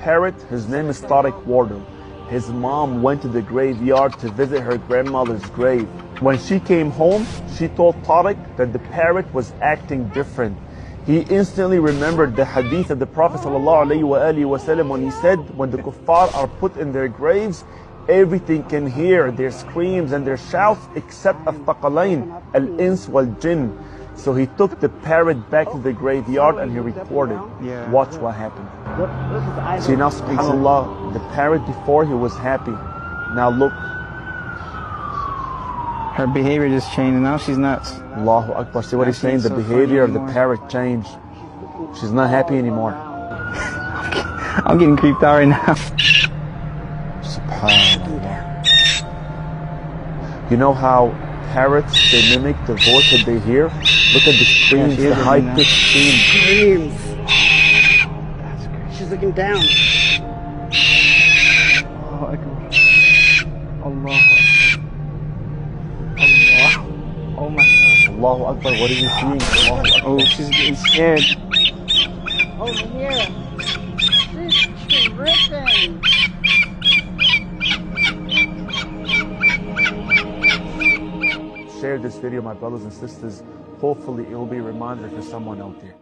parrot, his name is Tariq Wardle. His mom went to the graveyard to visit her grandmother's grave. When she came home, she told Tariq that the parrot was acting different. He instantly remembered the hadith of the Prophet ﷺ when he said, when the kuffar are put in their graves, everything can hear their screams and their shouts except al-thaqalain, al-ins wal-jinn. So he took the parrot back to the graveyard and he recorded. Watch what happened. See now, subhanAllah, the parrot before he was happy. Now look. Her behavior just changed and now she's nuts. Allahu Akbar. See what he's saying? The behavior of the parrot changed. She's not happy anymore. I'm getting creeped out right now. SubhanAllah. You know how parrots, they mimic the voice that they hear? Look at the screams, the high-pitched screams. She's looking down. Allahu Akbar. Allahu Akbar. Allah. Oh my God. Allahu Akbar, what are you seeing? Allahu Akbar. Oh, she's getting scared. Over here. She's tripping. Share this video, my brothers and sisters. Hopefully it will be a reminder for someone out there.